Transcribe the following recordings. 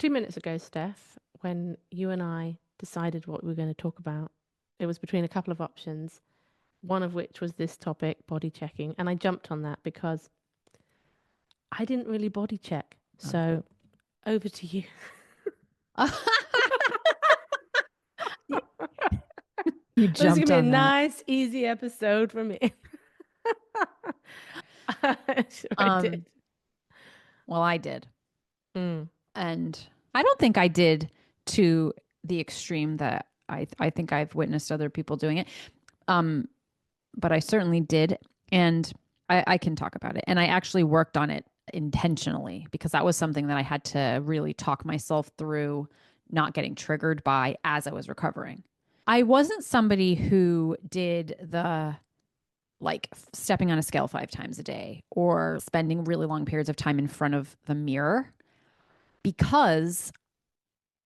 2 minutes ago, Steph, when you and I decided what we were going to talk about, it was between a couple of options, one of which was this topic, body checking. And I jumped on that because I didn't really body check. So over to you. You you This is going jumped to be a on that. nice, easy episode for me. Sure, I Um, did. well, I did. Mm. And I don't think I did to the extreme that I think I've witnessed other people doing it. Um, but I certainly did. And I can talk about it. And I actually worked on it intentionally because that was something that I had to really talk myself through not getting triggered by as I was recovering. I wasn't somebody who did the like stepping on a scale 5 times a day or spending really long periods of time in front of the mirror because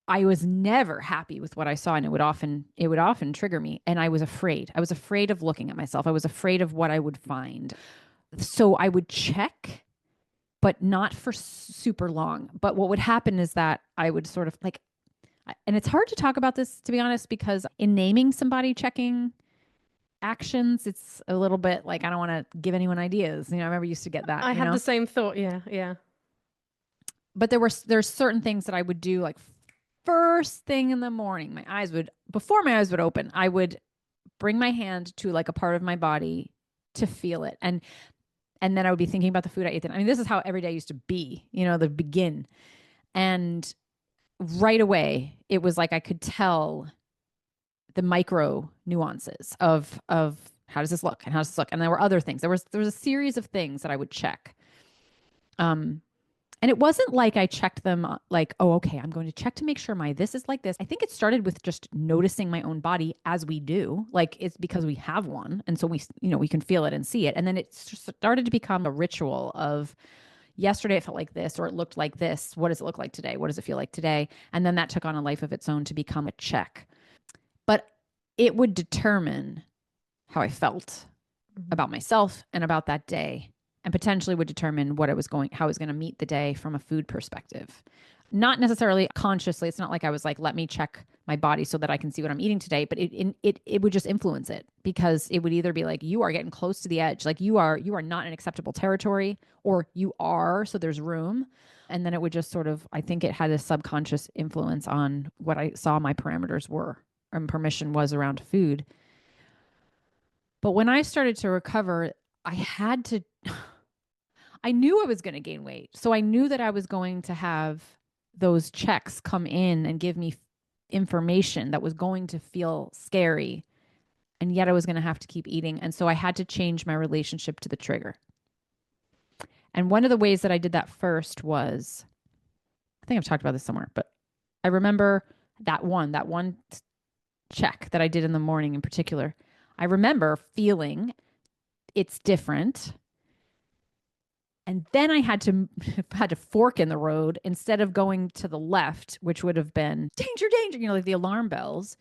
I was never happy with what I saw and it would often trigger me and I was afraid. I was afraid of looking at myself. I was afraid of what I would find. So I would check but not for super long. But what would happen is that I would sort of like and it's hard to talk about this to be honest because in naming somebody checking actions, it's a little bit like I don't want to give anyone ideas. I remember used to get that, I had the same thought. Yeah, yeah. But there's certain things that I would do like first thing in the morning. Before my eyes would open, I would bring my hand to like a part of my body to feel it. And then I would be thinking about the food I ate then. I mean, this is how every day used to be, the begin. And right away, it was like I could tell the micro nuances of how does this look and how does this look. And there were other things. There was a series of things that I would check. Um, and it wasn't like I checked them like, oh, okay, I'm going to check to make sure my this is like this. I think it started with just noticing my own body as we do. Like it's because we have one. And so we can feel it and see it. And then it started to become a ritual of yesterday it felt like this or it looked like this. What does it look like today? What does it feel like today? And then that took on a life of its own to become a check. But it would determine how I felt Mhm. about myself and about that day and potentially would determine how I was going to meet the day from a food perspective. Not necessarily consciously. It's not like I was like, let me check my body so that I can see what I'm eating today, but it would just influence it because it would either be like, you are getting close to the edge. Like you are not in acceptable territory or you are, so there's room. And then it would just sort of, I think it had a subconscious influence on what I saw my parameters were and permission was around food. But when I started to recover, I had to, I knew I was going to gain weight. So I knew that I was going to have those checks come in and give me information that was going to feel scary. And yet I was going to have to keep eating. And so I had to change my relationship to the trigger. And one of the ways that I did that first was, I think I've talked about this somewhere, but I remember that one check that I did in the morning in particular. I remember feeling it's different. And then I had to fork in the road instead of going to the left, which would have been danger, danger, like the alarm bells.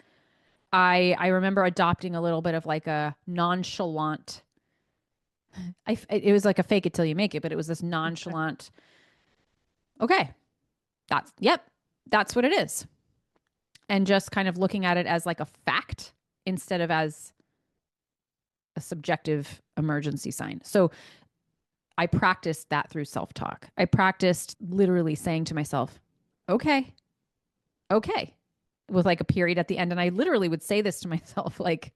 I remember adopting a little bit of like a nonchalant. It was like a fake it till you make it, but it was this nonchalant. Okay, yep, that's what it is, and just kind of looking at it as like a fact instead of as a subjective emergency sign. So I practiced that through self talk. I practiced literally saying to myself, okay, okay, with like a period at the end. And I literally would say this to myself, like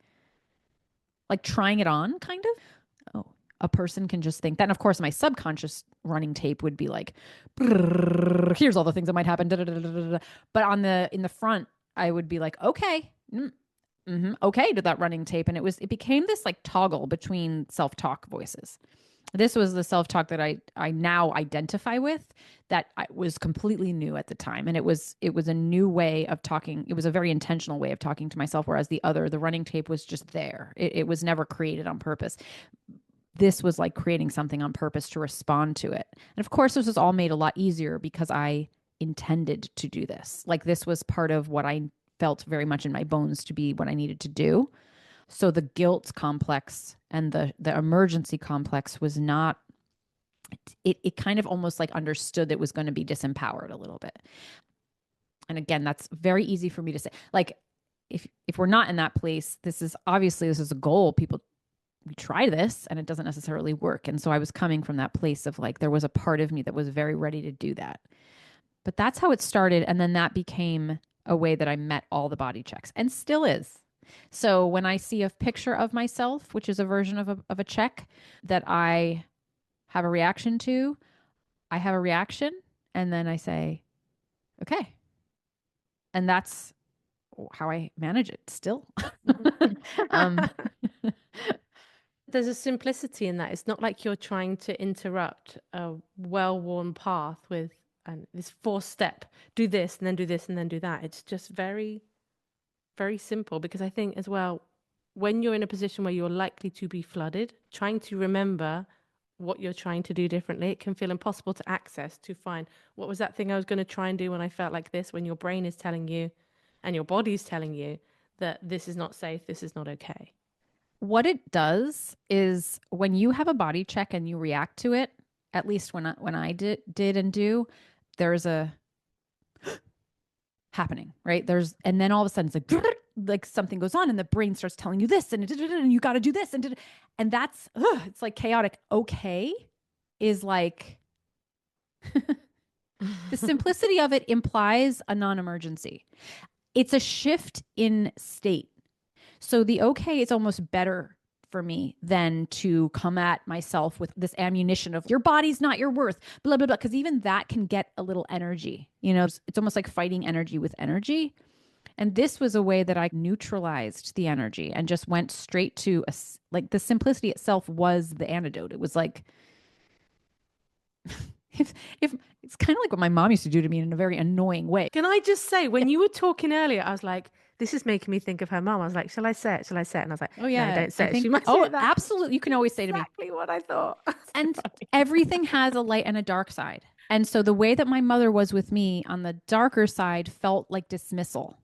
trying it on kind of. Oh, a person can just think that. And of course, my subconscious running tape would be like, here's all the things that might happen. Da, da, da, da, da. But in the front, I would be like, okay, okay, to that running tape. And it became this like toggle between self talk voices. This was the self-talk that I now identify with that was completely new at the time. And it was a new way of talking. It was a very intentional way of talking to myself. Whereas the running tape was just there. It was never created on purpose. This was like creating something on purpose to respond to it. And of course, this was all made a lot easier because I intended to do this. Like this was part of what I felt very much in my bones to be what I needed to do. So the guilt complex and the emergency complex was not, it kind of almost like understood that it was going to be disempowered a little bit. And again, that's very easy for me to say. Like, if we're not in that place, this is a goal. People, we try this and it doesn't necessarily work. And so I was coming from that place of like, there was a part of me that was very ready to do that. But that's how it started. And then that became a way that I met all the body checks and still is. So when I see a picture of myself, which is a version of a check that I have a reaction to, I have a reaction and then I say, okay. And that's how I manage it still. um, There's a simplicity in that. It's not like you're trying to interrupt a well-worn path with this 4-step, do this and then do this and then do that. It's just very, very simple because I think as well, when you're in a position where you're likely to be flooded, trying to remember what you're trying to do differently, it can feel impossible to access, to find what was that thing I was going to try and do when I felt like this, when your brain is telling you and your body's telling you that this is not safe, this is not okay. what it does is when you have a body check and you react to it, at least when I did and do, there's a happening, right? And then all of a sudden it's like something goes on and the brain starts telling you this and you got to do this and that's it's like chaotic. Okay is like the simplicity of it implies a non-emergency. It's a shift in state. So the okay is almost better for me than to come at myself with this ammunition of your body's not your worth, blah, blah, blah. Because even that can get a little energy. It's almost like fighting energy with energy. And this was a way that I neutralized the energy and just went straight to like the simplicity itself was the antidote. It was like, if it's kind of like what my mom used to do to me in a very annoying way. Can I just say, when you were talking earlier, I was like, this is making me think of her mum. I was like, shall I say it? Shall I say it? And I was like, Oh no, yeah, don't I say it. think. She might Oh, say that. absolutely. You can always say to me, Exactly what I thought. and everything has a light and a dark side. And so the way that my mother was with me on the darker side felt like dismissal.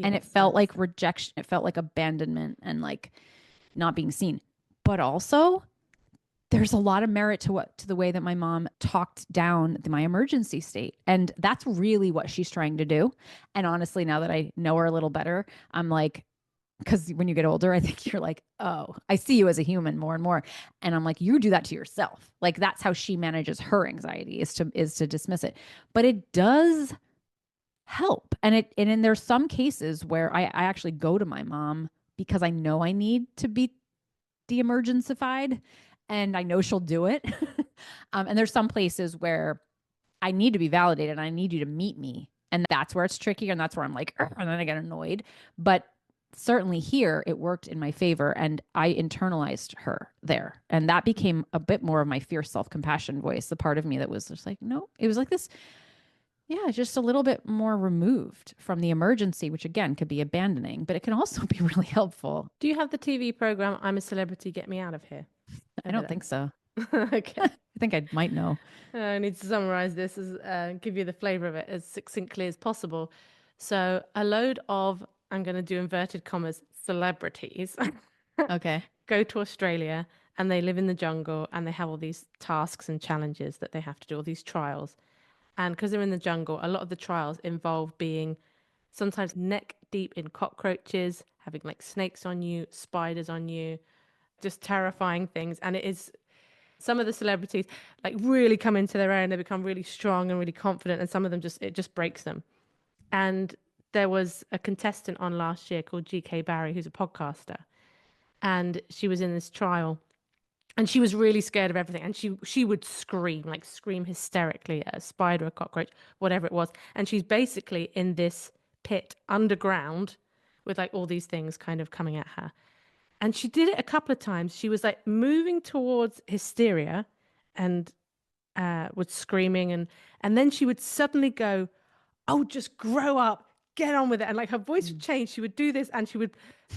And it Yes, felt yes. like rejection. It felt like abandonment and like not being seen. But also, there's a lot of merit to the way that my mom talked down my emergency state. And that's really what she's trying to do. And honestly, now that I know her a little better, I'm like, because when you get older, I think you're like, oh, I see you as a human more and more. And I'm like, you do that to yourself. Like that's how she manages her anxiety is to dismiss it. But it does help. And then there's some cases where I actually go to my mom because I know I need to be de-emergencified and I know she'll do it. And there's some places where I need to be validated and I need you to meet me. And that's where it's tricky. And that's where I'm like, and then I get annoyed. But certainly here it worked in my favor and I internalized her there. And that became a bit more of my fierce self-compassion voice, the part of me that was just like, no, it was like this, yeah, just a little bit more removed from the emergency, which again could be abandoning, but it can also be really helpful. Do you have the TV program I'm a Celebrity, Get Me Out of Here? I don't think so. Okay. I think I might know. I need to summarize this as give you the flavor of it as succinctly as possible. So, a load of, I'm going to do inverted commas, celebrities Okay. go to Australia and they live in the jungle and they have all these tasks and challenges that they have to do, all these trials. And because they're in the jungle, a lot of the trials involve being sometimes neck deep in cockroaches, having like snakes on you, spiders on you, just terrifying things. And it is some of the celebrities like really come into their own. They become really strong and really confident. And some of them it just breaks them. And there was a contestant on last year called GK Barry, who's a podcaster. And she was in this trial and she was really scared of everything and she would scream hysterically at a spider, a cockroach, whatever it was. And she's basically in this pit underground with like all these things kind of coming at her. And she did it a couple of times. She was like moving towards hysteria and was screaming and then she would suddenly go, oh, just grow up, get on with it. And like her voice would change. She would do this and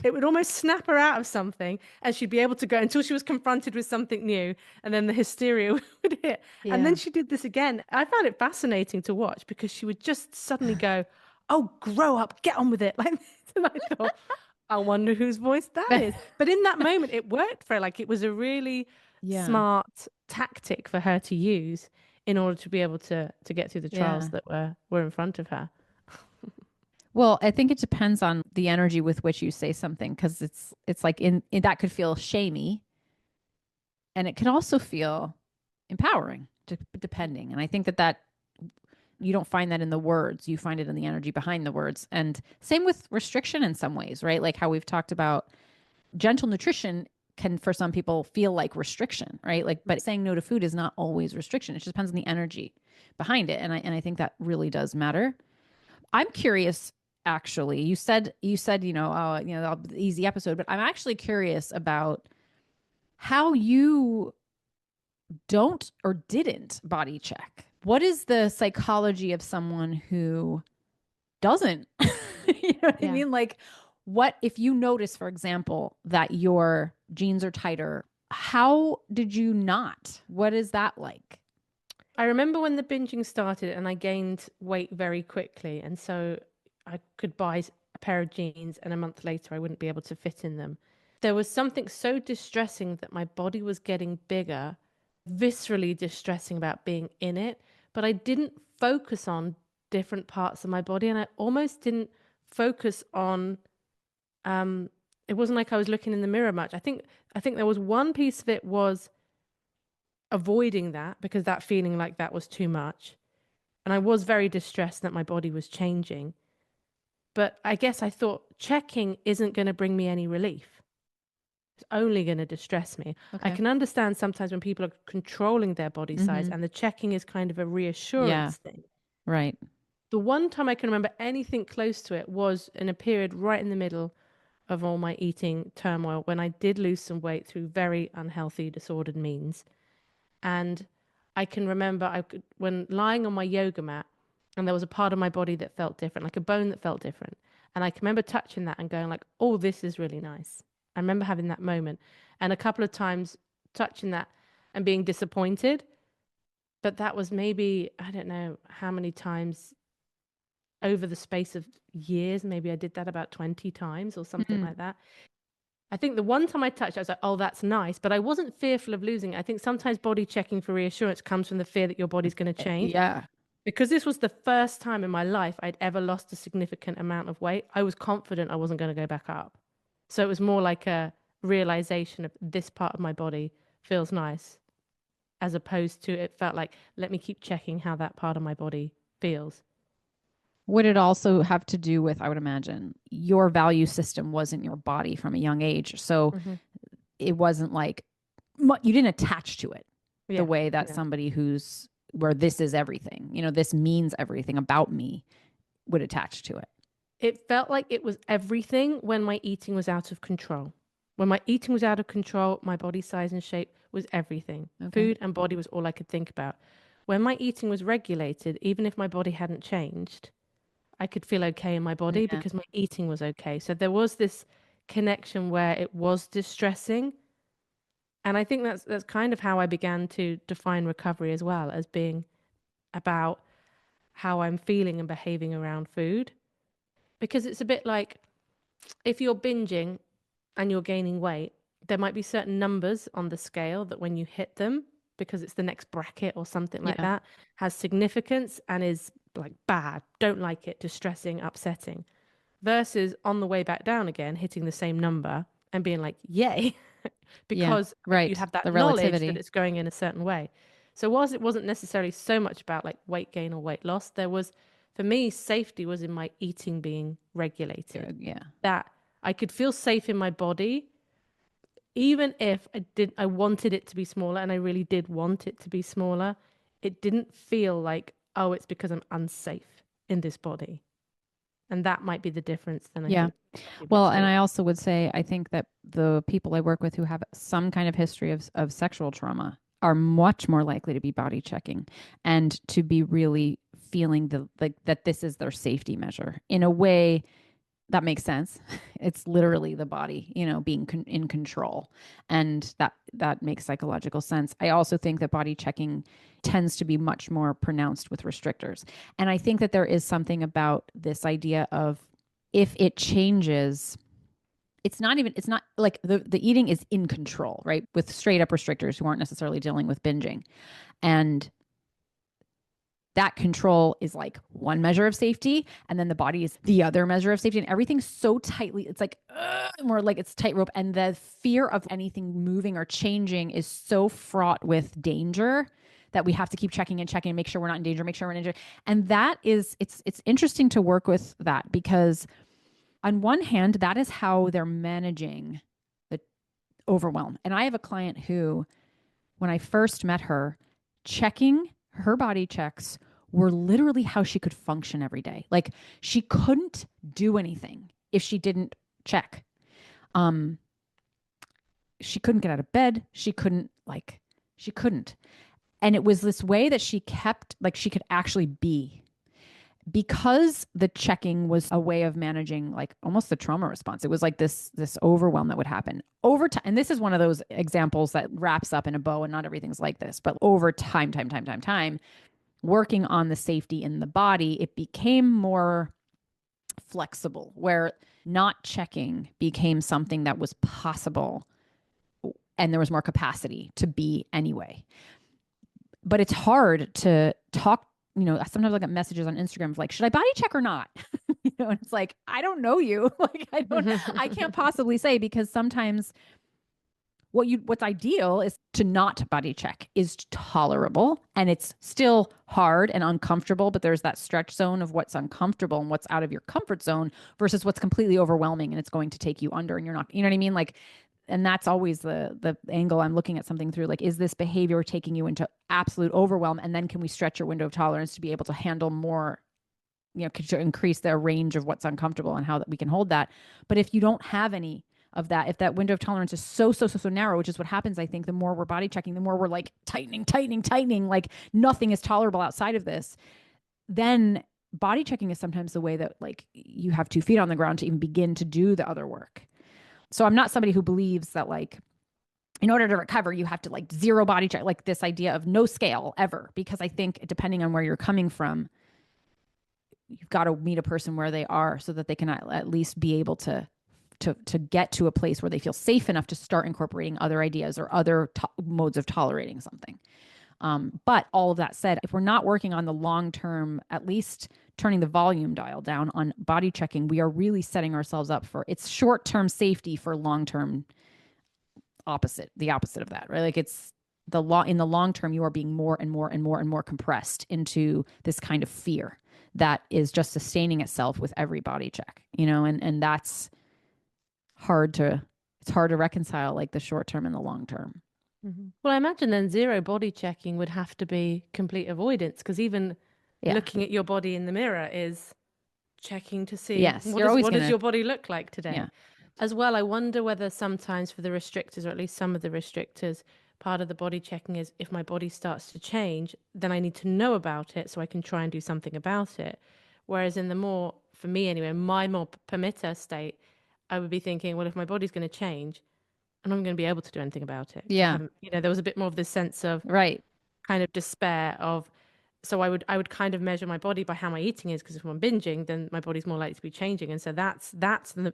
it would almost snap her out of something and she'd be able to go until she was confronted with something new. And then the hysteria would hit. And then Yeah. she did this again. I found it fascinating to watch because she would just suddenly go, oh, grow up, get on with it. Like this. And I thought, I wonder whose voice that is. But in that moment, it worked for her. Like it was a really Yeah. smart tactic for her to use in order to be able to get through the trials Yeah. that were in front of her. Well, I think it depends on the energy with which you say something, because it's like in that could feel shamey, and it can also feel empowering, depending. And I think that you don't find that in the words, you find it in the energy behind the words. And same with restriction in some ways, right? Like how we've talked about gentle nutrition can for some people feel like restriction, right? Like, but saying no to food is not always restriction. It just depends on the energy behind it. And I think that really does matter. I'm curious, actually. You said, easy episode, but I'm actually curious about how you don't or didn't body check. What is the psychology of someone who doesn't? You know what I Yeah. mean? Like, what if you notice, for example, that your jeans are tighter? How did you not? What is that like? I remember when the binging started and I gained weight very quickly. And so I could buy a pair of jeans and a month later I wouldn't be able to fit in them. There was something so distressing that my body was getting bigger, viscerally distressing about being in it. But I didn't focus on different parts of my body and I almost didn't focus on um it wasn't like I was looking in the mirror much. I think there was one piece of it was avoiding that because that feeling like that was too much. And I was very distressed that my body was changing. But I guess I thought checking isn't going to bring me any relief. It's only going to distress me. I Okay. can understand sometimes when people are controlling their body size Mm-hmm. and the checking is kind of a Yeah. reassurance thing. Right. The one time I can remember anything close to it was in a period right in the middle of all my eating turmoil when I did lose some weight through very unhealthy, disordered means. And I can remember when lying on my yoga mat and there was a part of my body that felt different, like a bone that felt different. And I can remember touching that and going like, oh, this is really nice. I remember having that moment and a couple of times touching that and being disappointed. But that was maybe, I don't know how many times over the space of years. Maybe I did that about 20 times or something Mm-hmm. like that. I think the one time I touched, I was like, oh, that's nice. But I wasn't fearful of losing it. I think sometimes body checking for reassurance comes from the fear that your body's going to change. Yeah. Because this was the first time in my life I'd ever lost a significant amount of weight, I was confident I wasn't going to go back up. So it was more like a realization of this part of my body feels nice, as opposed to it felt like, let me keep checking how that part of my body feels. Would it also have to do with, I would imagine, your value system was in your body from a young age? So Hmm. it wasn't like you didn't attach to it the Yeah. way that No. somebody who's where this is everything, this means everything about me would attach to it. It felt like it was everything when my eating was out of control. When my eating was out of control, my body size and shape was everything. Okay. Food and body was all I could think about. When my eating was regulated, even if my body hadn't changed, I could feel okay in my body Yeah. because my eating was okay. So there was this connection where it was distressing. And I think that's kind of how I began to define recovery as well, as being about how I'm feeling and behaving around food. Because it's a bit like if you're binging and you're gaining weight, there might be certain numbers on the scale that when you hit them, because it's the next bracket or something like Yeah. that, has significance and is like bad, don't like it, distressing, upsetting, versus on the way back down again, hitting the same number and being like, yay, Yeah. because you Right. have that The knowledge that relativity. it's going in a certain way. So whilst it wasn't necessarily so much about like weight gain or weight loss, there was, for me, safety was in my eating being regulated. Yeah. That I could feel safe in my body, even if I wanted it to be smaller, and I really did want it to be smaller. It didn't feel like, oh, it's because I'm unsafe in this body. And that might be the difference then I Yeah. think people Well, and I experience. also would say I think that the people I work with who have some kind of history of sexual trauma are much more likely to be body checking and to be really feeling the like that this is their safety measure in a way that makes sense. It's literally the body, being in control, and that makes psychological sense. I also think that body checking tends to be much more pronounced with restrictors, and I think that there is something about this idea of if it changes, it's not like the eating is in control, right? With straight up restrictors who aren't necessarily dealing with binging. And that control is like one measure of safety, and then the body is the other measure of safety, and everything's so tightly, it's like more like it's tightrope, and the fear of anything moving or changing is so fraught with danger that we have to keep checking and make sure we're not in danger, make sure we're in danger. And that is, it's interesting to work with that, because on one hand, that is how they're managing the overwhelm. And I have a client who, when I first met her, checking her body checks were literally how she could function every day. Like, she couldn't do anything if she didn't check. She couldn't get out of bed. She couldn't. And it was this way that she kept, like, she could actually be, because the checking was a way of managing like almost the trauma response. It was like this overwhelm that would happen over time. And this is one of those examples that wraps up in a bow, and not everything's like this, but over time, working on the safety in the body, it became more flexible, where not checking became something that was possible, and there was more capacity to be anyway. But it's hard to talk. Sometimes I get messages on Instagram of like, should I body check or not? And it's like, I don't know you. Like, I can't possibly say, because sometimes what's ideal is to not body check is tolerable, and it's still hard and uncomfortable, but there's that stretch zone of what's uncomfortable and what's out of your comfort zone versus what's completely overwhelming and it's going to take you under, and you're not, you know what I mean? Like, and that's always the angle I'm looking at something through. Like, is this behavior taking you into absolute overwhelm? And then can we stretch your window of tolerance to be able to handle more, to increase the range of what's uncomfortable and how that we can hold that. But if you don't have any of that, if that window of tolerance is so narrow, which is what happens, I think, the more we're body checking, the more we're like tightening, like nothing is tolerable outside of this, then body checking is sometimes the way that like you have 2 feet on the ground to even begin to do the other work. So I'm not somebody who believes that like, in order to recover, you have to like zero body check, like this idea of no scale ever, because I think depending on where you're coming from, you've got to meet a person where they are so that they can at least be able to get to a place where they feel safe enough to start incorporating other ideas or other modes of tolerating something. But all of that said, if we're not working on the long-term, at least turning the volume dial down on body checking, we are really setting ourselves up for, it's short-term safety for long-term the opposite of that, right? Like, it's in the long term, you are being more and more compressed into this kind of fear that is just sustaining itself with every body check, and that's it's hard to reconcile, like the short term and the long term. Mm-hmm. Well, I imagine then zero body checking would have to be complete avoidance, because even looking at your body in the mirror is checking to see what does your body look like today. Yeah. As well, I wonder whether sometimes for the restrictors, or at least some of the restrictors, part of the body checking is if my body starts to change, then I need to know about it so I can try and do something about it. Whereas in the more, for me anyway, my more permitter state, I would be thinking, well, if my body's going to change, I'm not going to be able to do anything about it. Yeah. There was a bit more of this sense of kind of despair of, so I would kind of measure my body by how my eating is, because if I'm binging, then my body's more likely to be changing. And so that's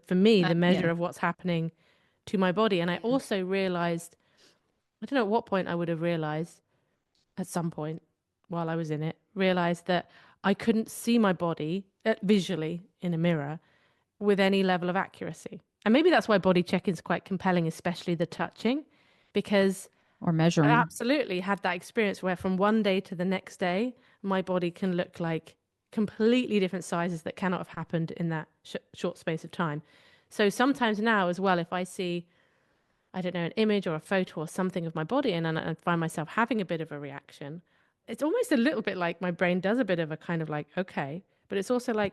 for me, the measure of what's happening to my body. And I also realized, I don't know at what point I would have realized, at some point while I was in it, realized that I couldn't see my body visually in a mirror with any level of accuracy. And maybe that's why body checking is quite compelling, especially the touching, because or measuring. I absolutely had that experience where from one day to the next day, my body can look like completely different sizes that cannot have happened in that short space of time. So sometimes now as well, if I see, I don't know, an image or a photo or something of my body, and I find myself having a bit of a reaction, it's almost a little bit like my brain does a bit of a kind of like, okay, but it's also like,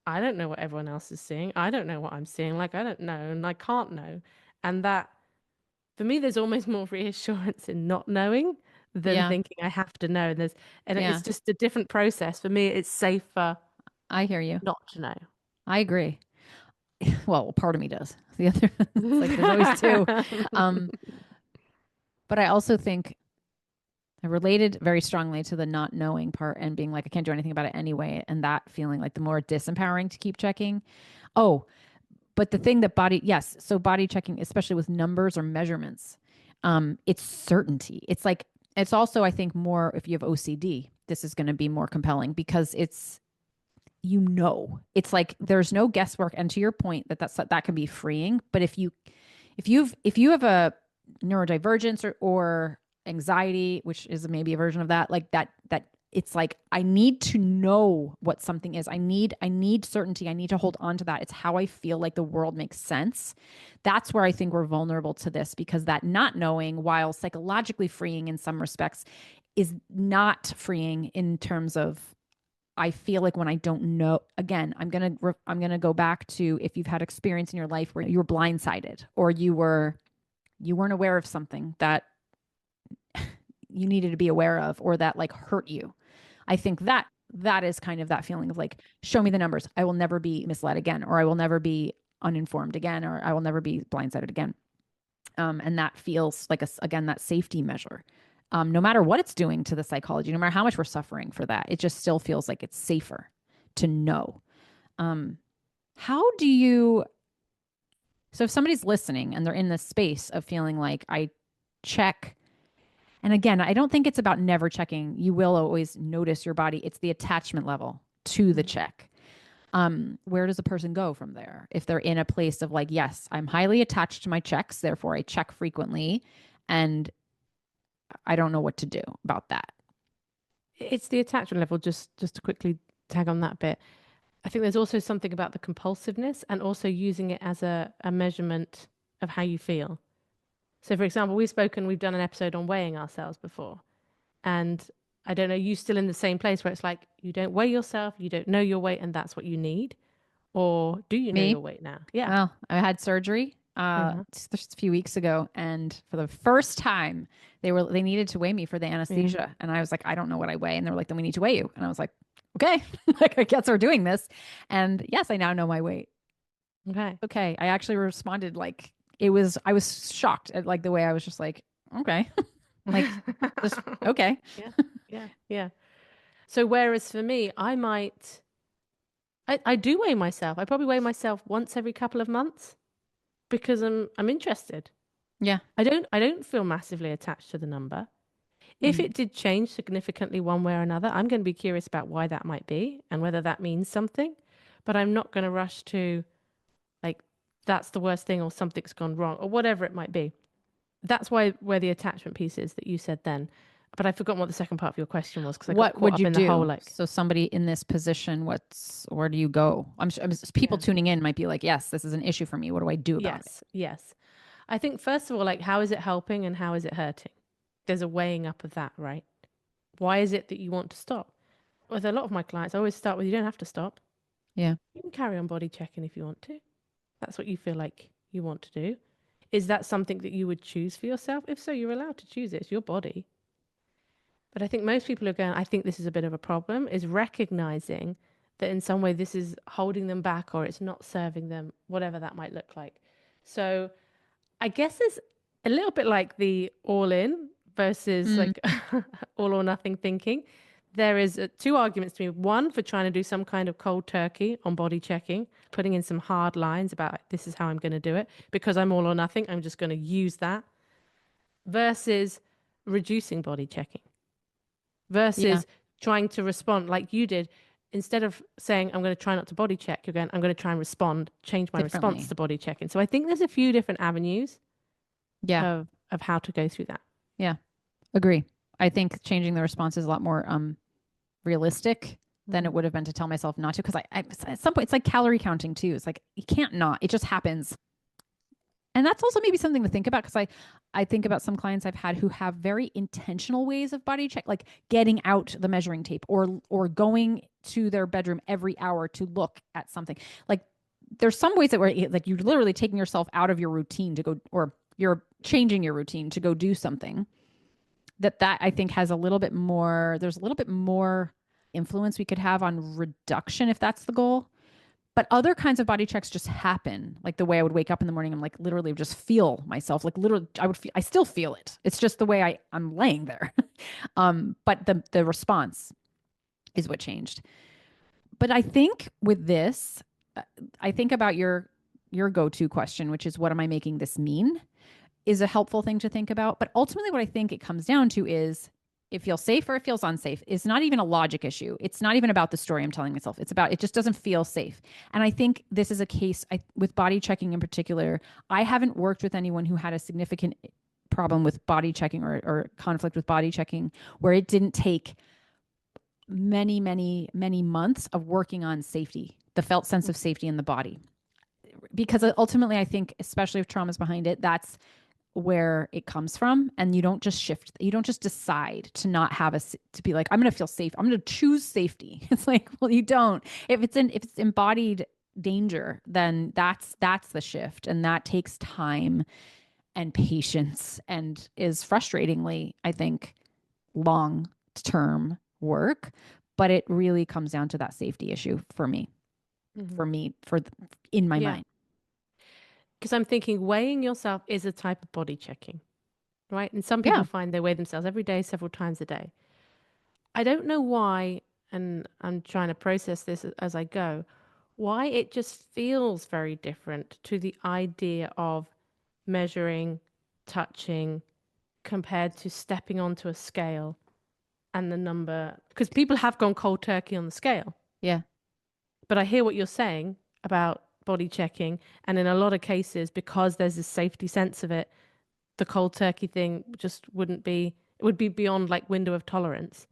I don't know what everyone else is seeing. I don't know what I'm seeing. Like, I don't know, and I can't know. And that, for me, there's almost more reassurance in not knowing than thinking I have to know. And it's just a different process. For me, it's safer. I hear you. Not to know. I agree. Well, part of me does. The other, it's like there's always two. But I also think I related very strongly to the not knowing part and being like, I can't do anything about it anyway. And that feeling like the more disempowering to keep checking. Oh, but the thing that so body checking, especially with numbers or measurements, it's certainty. It's like, it's also, I think, more if you have OCD, this is going to be more compelling because it's like there's no guesswork. And to your point that can be freeing. But if you have a neurodivergence or anxiety, which is maybe a version of that, like that it's like I need to know what something is. I need certainty. I need to hold on to that. It's how I feel like the world makes sense. That's where I think we're vulnerable to this, because that not knowing, while psychologically freeing in some respects, is not freeing in terms of, I feel like when I don't know, again, I'm going to go back to, if you've had experience in your life where you were blindsided or you weren't aware of something that you needed to be aware of, or that like hurt you. I think that is kind of that feeling of like, show me the numbers. I will never be misled again, or I will never be uninformed again, or I will never be blindsided again. And that feels like again, that safety measure. No matter what it's doing to the psychology, no matter how much we're suffering for that, it just still feels like it's safer to know. How do you, so if somebody's listening and they're in this space of feeling like I check, and again, I don't think it's about never checking. You will always notice your body. It's the attachment level to the check. Where does a person go from there? If they're in a place of like, yes, I'm highly attached to my checks, therefore I check frequently, and I don't know what to do about that. It's the attachment level, just to quickly tag on that bit. I think there's also something about the compulsiveness and also using it as a measurement of how you feel. So, for example, we've done an episode on weighing ourselves before. And I don't know, you still in the same place where it's like, you don't weigh yourself, you don't know your weight, and that's what you need? Or do you know Me? your weight now? Yeah. Well, I had surgery just a few weeks ago, and for the first time, they needed to weigh me for the anesthesia, Yeah. and I was like, I don't know what I weigh, and they were like, then we need to weigh you, and I was like, okay, like I guess we're doing this, and yes, I now know my weight. Okay. Okay, I actually responded like I was shocked at like the way I was just like, okay, like just okay. Yeah. Yeah. Yeah. So, whereas for me, I do weigh myself. I probably weigh myself once every couple of months because I'm interested. Yeah. I don't feel massively attached to the number. If Mm. it did change significantly one way or another, I'm going to be curious about why that might be and whether that means something. But I'm not going to rush to like that's the worst thing or something's gone wrong or whatever it might be. That's where the attachment piece is that you said then. But I forgot what the second part of your question was because I got What caught would up you in the whole do? like, So somebody in this position, where do you go? People yeah, tuning in might be like, yes, this is an issue for me. What do I do about it? yes, yes. I think first of all, like, how is it helping and how is it hurting? There's a weighing up of that, right? Why is it that you want to stop? With a lot of my clients, I always start with you don't have to stop. Yeah. You can carry on body checking if you want to. That's what you feel like you want to do. Is that something that you would choose for yourself? If so, you're allowed to choose it. It's your body. But I think most people are going, I think this is a bit of a problem, is recognizing that in some way this is holding them back or it's not serving them, whatever that might look like. So I guess it's a little bit like the all in versus Mm. like all or nothing thinking. There is two arguments to me. One, for trying to do some kind of cold turkey on body checking, putting in some hard lines about like, this is how I'm going to do it because I'm all or nothing. I'm just going to use that versus reducing body checking Yeah. versus trying to respond like you did. Instead of saying, I'm going to try not to body check, you're going, I'm going to try and respond, change my response Differently. to body checking. So I think there's a few different avenues Yeah. of how to go through that. Yeah. Agree. I think changing the response is a lot more realistic than it would have been to tell myself not to. Because I at some point it's like calorie counting too. It's like you can't not. It just happens. And that's also maybe something to think about because I think about some clients I've had who have very intentional ways of body check, like getting out the measuring tape or going to their bedroom every hour to look at something. Like there's some ways that where like you're literally taking yourself out of your routine to go, or you're changing your routine to go do something. That I think has a little bit more. There's a little bit more influence we could have on reduction if that's the goal. But other kinds of body checks just happen. Like the way I would wake up in the morning, I'm like literally just feel myself. Like literally, I still feel it. It's just the way I'm laying there. But the response is what changed. But I think with this, I think about your go-to question, which is what am I making this mean? Is a helpful thing to think about. But ultimately, what I think it comes down to is it feels safe or it feels unsafe. It's not even a logic issue. It's not even about the story I'm telling myself. It's about, it just doesn't feel safe. And I think this is a case with body checking in particular. I haven't worked with anyone who had a significant problem with body checking or conflict with body checking where it didn't take many, many, many months of working on safety, the felt sense of safety in the body. Because ultimately, I think, especially if trauma's behind it, that's where it comes from. And you don't just shift, you don't just decide to not have to be like, I'm going to feel safe, I'm going to choose safety. It's like, well, you don't. If it's embodied danger, then that's the shift. And that takes time and patience and is frustratingly, I think, long term work. But it really comes down to that safety issue for me, in my mind. Because I'm thinking weighing yourself is a type of body checking, right? And some Yeah. people find they weigh themselves every day, several times a day. I don't know why, and I'm trying to process this as I go, why it just feels very different to the idea of measuring, touching, compared to stepping onto a scale and the number. Because people have gone cold turkey on the scale. Yeah. But I hear what you're saying about body checking. And in a lot of cases, because there's this safety sense of it, the cold turkey thing just wouldn't be, it would be beyond like window of tolerance.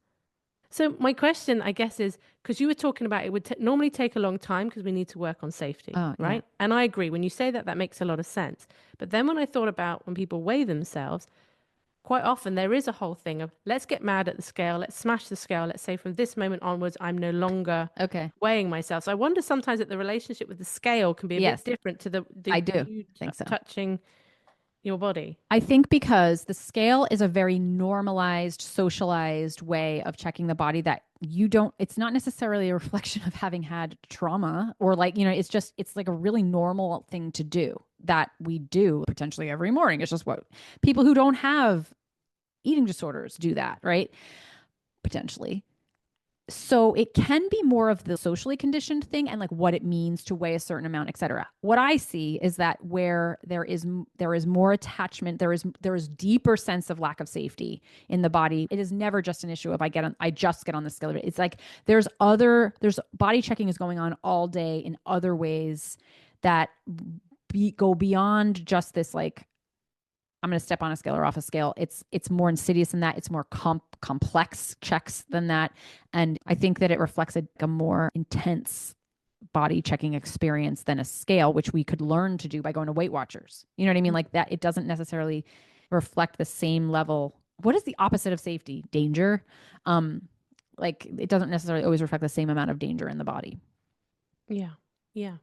So my question, I guess, is because you were talking about it would normally take a long time because we need to work on safety, Oh, yeah. right? And I agree. When you say that, that makes a lot of sense. But then when I thought about when people weigh themselves, quite often there is a whole thing of let's get mad at the scale, let's smash the scale, let's say from this moment onwards, I'm no longer Okay. weighing myself. So I wonder sometimes that the relationship with the scale can be a bit Yes, different to I the do you think so. touching your body. I think because the scale is a very normalized, socialized way of checking the body that you don't, it's not necessarily a reflection of having had trauma or like, it's just, it's like a really normal thing to do that we do potentially every morning. It's just what people who don't have eating disorders do that, right? Potentially. So it can be more of the socially conditioned thing and like what it means to weigh a certain amount, et cetera. What I see is that where there is more attachment, there is deeper sense of lack of safety in the body. It is never just an issue of I just get on the scale. It's like there's body checking is going on all day in other ways that go beyond just this like I'm going to step on a scale or off a scale. It's more insidious than that. It's more complex checks than that. And I think that it reflects a more intense body checking experience than a scale, which we could learn to do by going to Weight Watchers. You know what I mean? Like that, it doesn't necessarily reflect the same level. What is the opposite of safety? Danger. Like it doesn't necessarily always reflect the same amount of danger in the body. Yeah. Yeah.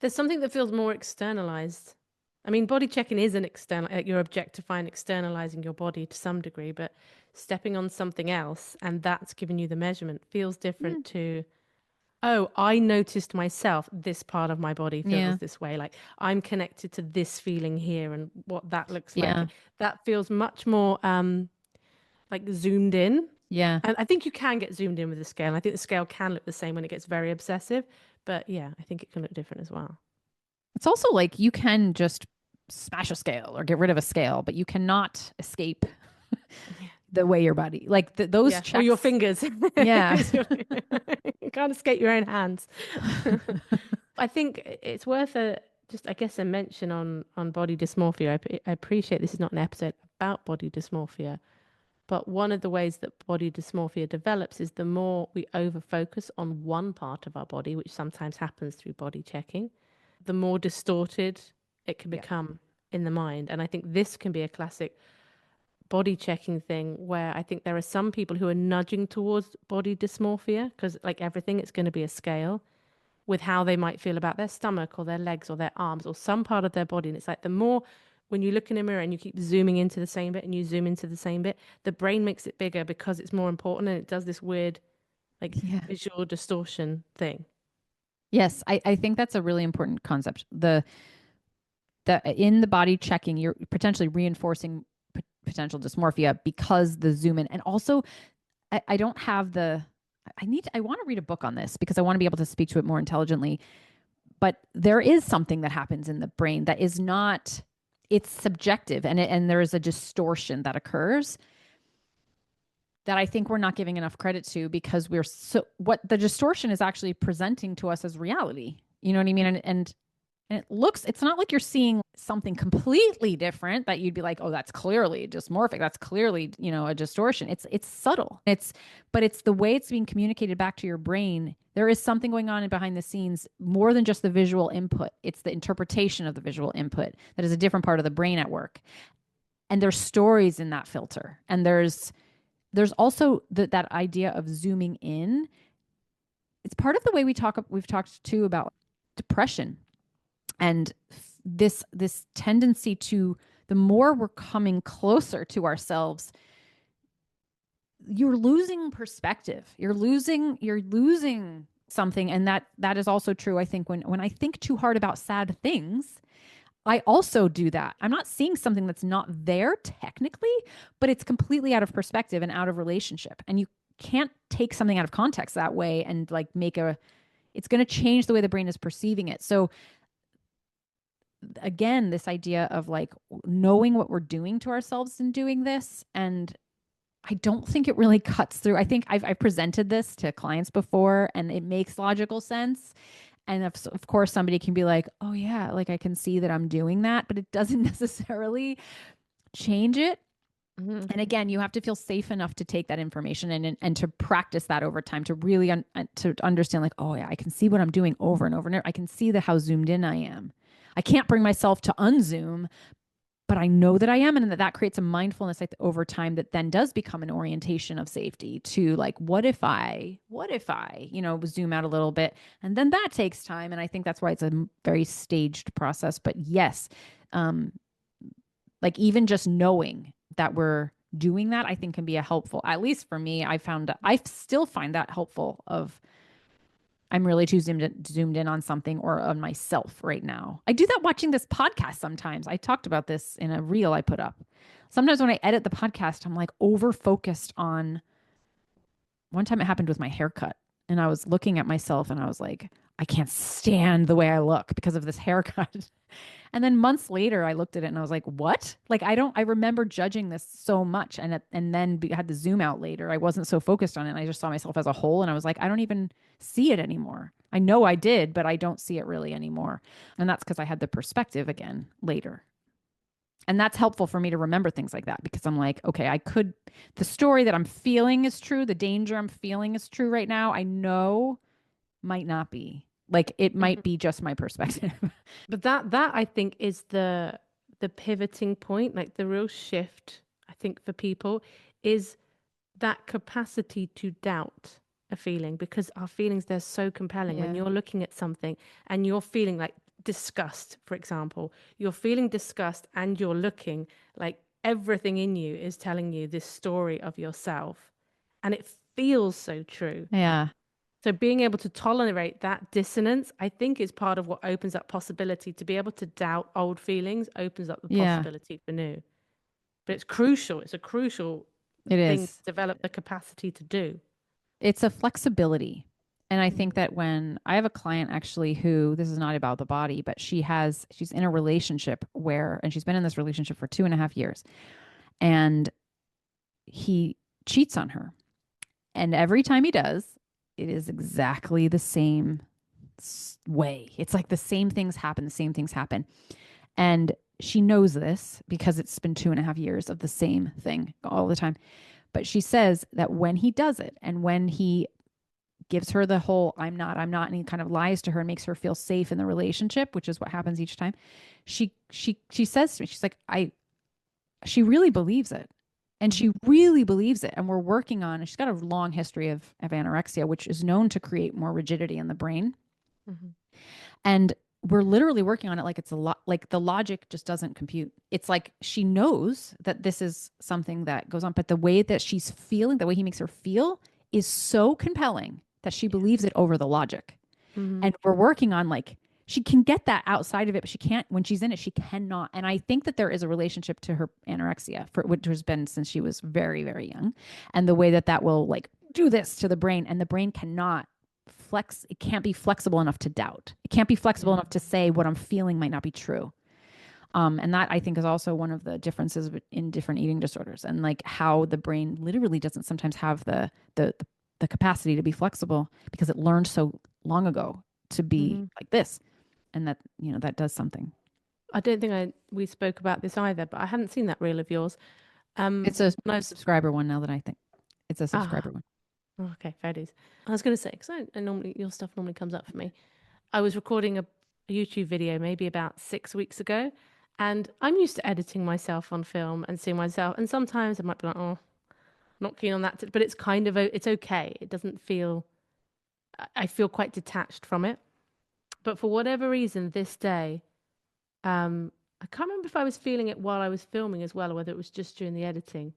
There's something that feels more externalized. I mean, body checking is an external, you're objectifying, externalizing your body to some degree, but stepping on something else and that's giving you the measurement feels different to, oh, I noticed myself, this part of my body Yeah. feels this way. Like I'm connected to this feeling here and what that looks Yeah. like. That feels much more like zoomed in. Yeah. And I think you can get zoomed in with the scale. And I think the scale can look the same when it gets very obsessive. But yeah, I think it can look different as well. It's also like you can just smash a scale or get rid of a scale, but you cannot escape Yeah. the way your body, like those Yeah. Or your checks. fingers. Yeah. You can't escape your own hands. I think it's worth just, I guess, a mention on body dysmorphia. I appreciate this is not an episode about body dysmorphia, but one of the ways that body dysmorphia develops is the more we over focus on one part of our body, which sometimes happens through body checking, the more distorted it can Yeah. become in the mind. And I think this can be a classic body checking thing where I think there are some people who are nudging towards body dysmorphia because, like everything, it's going to be a scale with how they might feel about their stomach or their legs or their arms or some part of their body. And it's like the more when you look in a mirror and you keep zooming into the same bit and you zoom into the same bit, the brain makes it bigger because it's more important and it does this weird like Yeah. visual distortion thing. Yes. I think that's a really important concept. The in the body checking, you're potentially reinforcing potential dysmorphia because the zoom in. And also I don't have I want to read a book on this because I want to be able to speak to it more intelligently. But there is something that happens in the brain that is not, it's subjective and there is a distortion that occurs that I think we're not giving enough credit to, because we're so, what the distortion is actually presenting to us as reality. You know what I mean? And it looks, it's not like you're seeing something completely different that you'd be like, oh, that's clearly dysmorphic. That's clearly, a distortion. It's subtle. But it's the way it's being communicated back to your brain. There is something going on behind the scenes more than just the visual input. It's the interpretation of the visual input that is a different part of the brain at work. And there's stories in that filter. And there's also that idea of zooming in. It's part of the way we've talked too about depression. And this tendency to, the more we're coming closer to ourselves, you're losing perspective. You're losing something. And that is also true. I think when I think too hard about sad things, I also do that. I'm not seeing something that's not there technically, but it's completely out of perspective and out of relationship. And you can't take something out of context that way and like it's going to change the way the brain is perceiving it. So again, this idea of like knowing what we're doing to ourselves in doing this. And I don't think it really cuts through. I think I've presented this to clients before and it makes logical sense. And of course, somebody can be like, oh, yeah, like I can see that I'm doing that, but it doesn't necessarily change it. Mm-hmm. And again, you have to feel safe enough to take that information and to practice that over time, to really to understand like, oh, yeah, I can see what I'm doing over and over and over. I can see how zoomed in I am. I can't bring myself to unzoom, but I know that I am. And that creates a mindfulness like over time that then does become an orientation of safety to like, what if I, zoom out a little bit, and then that takes time. And I think that's why it's a very staged process. But yes, like even just knowing that we're doing that, I think can be at least for me, I still find that helpful I'm really too zoomed in on something or on myself right now. I do that watching this podcast sometimes. I talked about this in a reel I put up. Sometimes when I edit the podcast, I'm like over focused on, one time it happened with my haircut and I was looking at myself and I was like, I can't stand the way I look because of this haircut. And then months later, I looked at it and I was like, what? Like, I remember judging this so much. And then had to zoom out later. I wasn't so focused on it. And I just saw myself as a whole. And I was like, I don't even see it anymore. I know I did, but I don't see it really anymore. And that's because I had the perspective again later. And that's helpful for me to remember things like that, because I'm like, okay, the story that I'm feeling is true. The danger I'm feeling is true right now. I know might not be. Like it might be just my perspective. But that I think is the pivoting point, like the real shift, I think, for people is that capacity to doubt a feeling, because our feelings, they're so compelling. When you're looking at something and you're feeling like disgust, for example, you're feeling disgust and you're looking, like everything in you is telling you this story of yourself, and it feels so true. Yeah. So being able to tolerate that dissonance, I think, is part of what opens up possibility. To be able to doubt old feelings opens up the possibility for new. But it's crucial. It's a crucial thing to develop the capacity to do. It's a flexibility. And I think that when I have a client actually who, this is not about the body, but she's in a relationship and she's been in this relationship for 2.5 years, and he cheats on her. And every time he does, it is exactly the same way. It's like the same things happen. And she knows this because it's been 2.5 years of the same thing all the time. But she says that when he does it and when he gives her the whole, I'm not, and he kind of lies to her and makes her feel safe in the relationship, which is what happens each time. She says to me, she's like, she really believes it. And she really believes it. And we're working on, and she's got a long history of anorexia, which is known to create more rigidity in the brain. Mm-hmm. And we're literally working on it like it's a lot, like the logic just doesn't compute. It's like she knows that this is something that goes on, but the way that she's feeling, the way he makes her feel is so compelling that she believes it over the logic. Mm-hmm. And we're working on like, she can get that outside of it, but she can't, when she's in it, she cannot. And I think that there is a relationship to her anorexia, which has been since she was very, very young. And the way that will like do this to the brain, and the brain cannot flex. It can't be flexible enough to doubt. It can't be flexible enough to say what I'm feeling might not be true. And that I think is also one of the differences in different eating disorders, and like how the brain literally doesn't sometimes have the capacity to be flexible because it learned so long ago to be like this. And that, that does something. I don't think we spoke about this either, but I hadn't seen that reel of yours. It's a when I was subscriber one now that I think. It's a subscriber one. Okay, fair dues. I was going to say, because I normally, your stuff normally comes up for me. I was recording a YouTube video maybe about 6 weeks ago, and I'm used to editing myself on film and seeing myself. And sometimes I might be like, oh, not keen on that, but it's kind of, it's okay. It doesn't feel, I feel quite detached from it. But for whatever reason, this day, I can't remember if I was feeling it while I was filming as well, or whether it was just during the editing.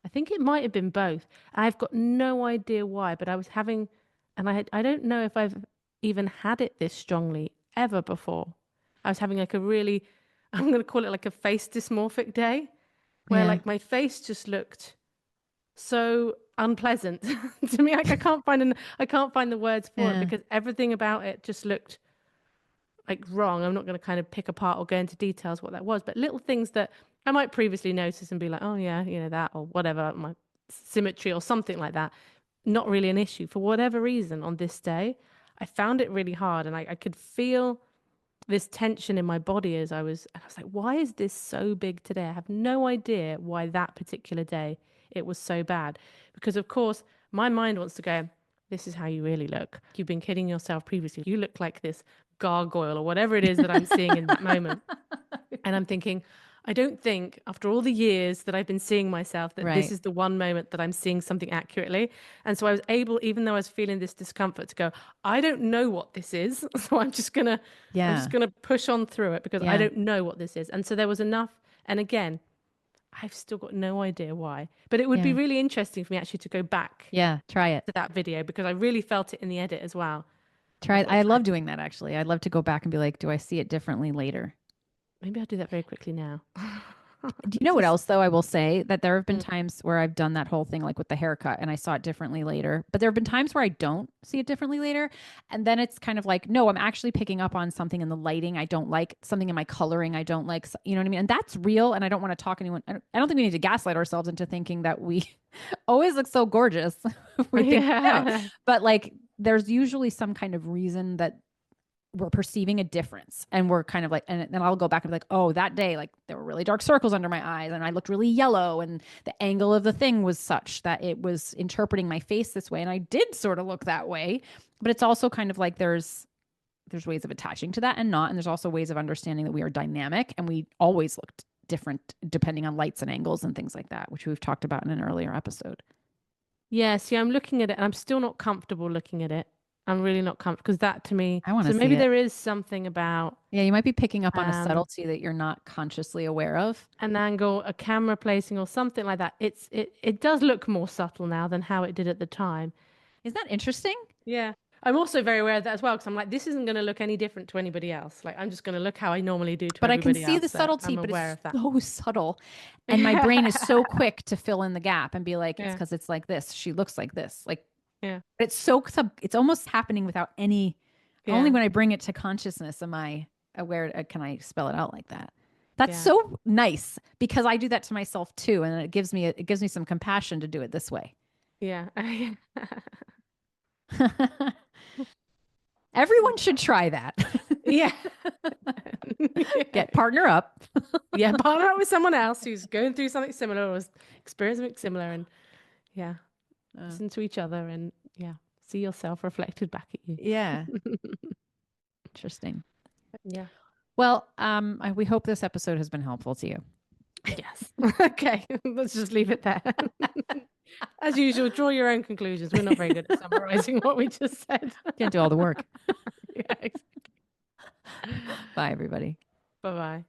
I think it might have been both. I've got no idea why, but I was having, and I don't know if I've even had it this strongly ever before. I was having like a really, I'm going to call it like a face dysmorphic day, where like my face just looked so unpleasant to me. Like I can't find the words for it, because everything about it just looked like wrong. I'm not going to kind of pick apart or go into details what that was, but little things that I might previously notice and be like, oh yeah, that or whatever, my symmetry or something like that. Not really an issue. For whatever reason on this day, I found it really hard, and I could feel this tension in my body as I was like, why is this so big today? I have no idea why that particular day it was so bad. Because of course my mind wants to go, this is how you really look. You've been kidding yourself previously. You look like this gargoyle or whatever it is that I'm seeing in that moment. And I'm thinking, I don't think after all the years that I've been seeing myself that this is the one moment that I'm seeing something accurately. And so I was able, even though I was feeling this discomfort, to go, I don't know what this is. So I'm just gonna push on through it, because I don't know what this is. And so there was enough. And again, I've still got no idea why, but it would be really interesting for me actually to go back try it to that video, because I really felt it in the edit as well. Try it. I love doing that, actually. I'd love to go back and be like, do I see it differently later? Maybe I'll do that very quickly now. Do you know what else, though? I will say that there have been times where I've done that whole thing, like with the haircut, and I saw it differently later. But there have been times where I don't see it differently later. And then it's kind of like, no, I'm actually picking up on something in the lighting I don't like, something in my coloring I don't like. You know what I mean? And that's real. And I don't want to talk anyone. I don't think we need to gaslight ourselves into thinking that we always look so gorgeous. We think but like, there's usually some kind of reason that we're perceiving a difference, and we're kind of like, and then I'll go back and be like, oh, that day, like there were really dark circles under my eyes and I looked really yellow, and the angle of the thing was such that it was interpreting my face this way. And I did sort of look that way, but it's also kind of like, there's ways of attaching to that and not, and there's also ways of understanding that we are dynamic and we always looked different depending on lights and angles and things like that, which we've talked about in an earlier episode. Yeah, see, I'm looking at it and I'm still not comfortable looking at it. I'm really not comfortable, because that to me, I want to so see maybe it. there is something about, Yeah, you might be picking up on a subtlety that you're not consciously aware of. an angle, a camera placing, or something like that. It does look more subtle now than how it did at the time. Isn't that interesting? Yeah. I'm also very aware of that as well, because I'm like, this isn't going to look any different to anybody else. Like, I'm just going to look how I normally do to But I can everybody see else. the So subtlety, I'm but aware it's of that. so subtle. And my brain is so quick to fill in the gap and be like, it's because it's like this. She looks like this. Like, it's so it's almost happening without any, only when I bring it to consciousness am I aware, can I spell it out like that. That's so nice, because I do that to myself too. And it gives me some compassion to do it this way. Yeah. Everyone should try that. Yeah. Get partner up. Partner up with someone else who's going through something similar or experiencing something similar, and listen to each other, and see yourself reflected back at you. Yeah. Interesting. Yeah. Well, we hope this episode has been helpful to you. Yes. Okay. Let's just leave it there. As usual, draw your own conclusions. We're not very good at summarizing what we just said. Can't do all the work. Yeah, exactly. Bye, everybody. Bye-bye.